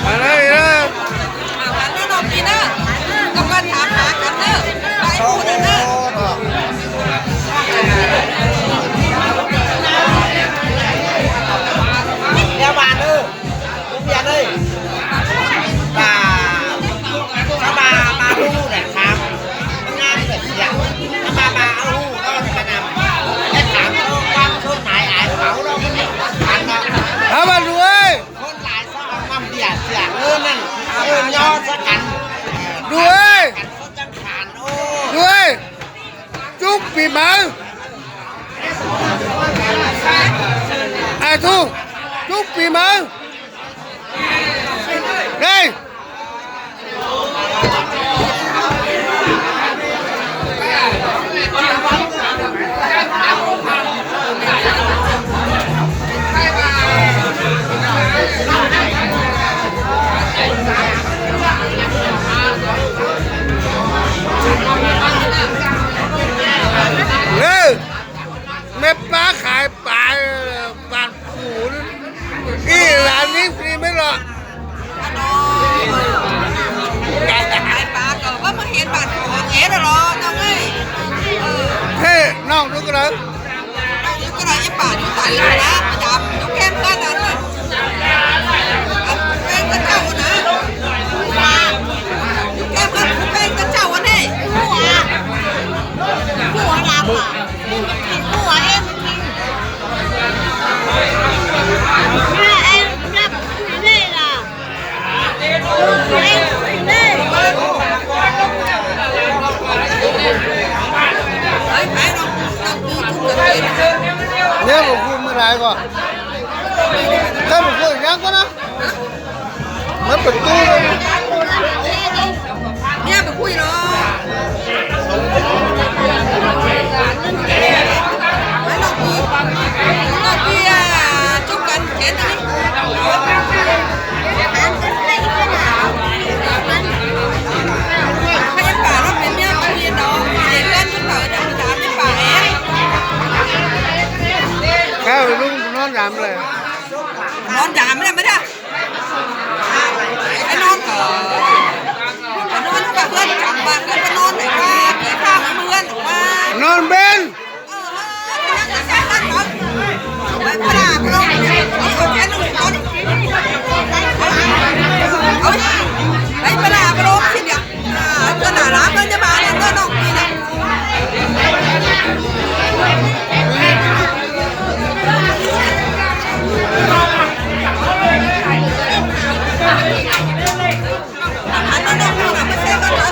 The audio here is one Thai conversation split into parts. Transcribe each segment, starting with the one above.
อะไรนะ หันมาลองกินนะกับการถามหากันเนอะไปพูดเนอะเดี๋ยวบานลูกเบียร์เลยมาลูกเนี่ยครับงานเกิดเสียงมาเอาลูกก็จะนำไอ้ถามความชนหายอายเขาเราไม่ได้ขันนะ ทำมาด้วย คนหลายซ้อมน้ำเดียดเสียนั่นย่อสักกัน ด้วย กันเขาจังขานโอ้ ด้วยจุ๊บปีมังไอ้ทุ่งจุ๊บปีมังเฮ้ยแม่ป้าขายปลาปลาหูนี่ร้านนี้ฟรีไม่หรอก ไอ้ปลาก็ว่ามาเห็นบาดของเอ๋หรอน้องเอ้ย เฮ้น้องดูกันเลย อยู่ก็ไรไอ้ปลาอยู่ตายเลยนะประจำอยู่เข้มกันนะเป็นกระเจ้านะอยู่เข้มกันเป็นกระเจ้าวันนี้หัวลาบอ่ะหัวเอ็มแม่เอ็มรับนี่ล่ะเอ็มนี่ไอ้แม่ต้องดูทุกคนเลย เนี่ยผมพูดเมื่อไรก่อนถ้าผมพูดอย่างนี้ก็นะมันเป็นตู้เลย เนี่ยไปคุยเนาะไม่ต้องคุยต้องคุยจุกกันเห็นไหมไม่ใช่ป่าเราเป็นเนี่ยคุยเนาะเห็นกันที่ป่าเดินตามที่ป่าเอง ข้าวลุงนอนยามเลย นอนยามไม่ได้ไอ้นอนก่อนไอ้นอนกับเพื่อนจับบ้านแล้วก็นอนไหนว่าเกิดข้าวเพื่อนหรือว่าน อนเบน Đấy mới là cái đốm xin nhỉ. Cho nả lắm lên cho bà lên cho nó đi này. Anh nó đâu là mới xem con nữa.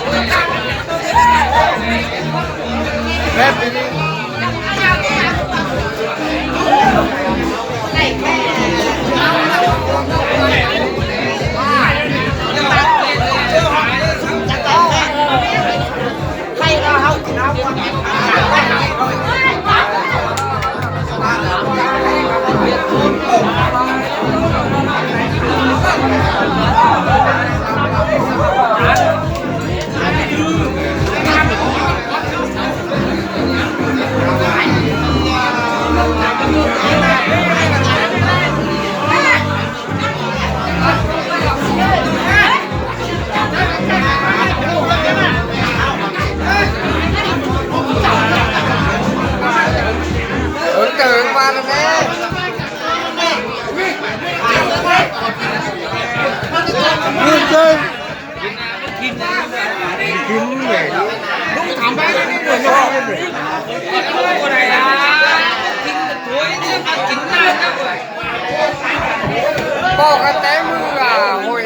Bộ cái té mưa hồi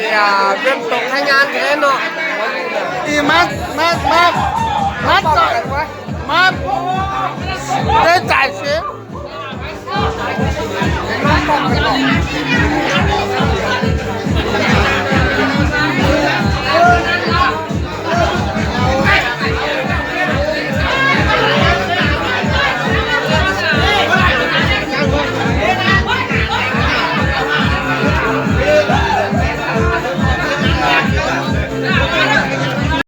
dân tộc Thanh An thế nọ. Đi mát.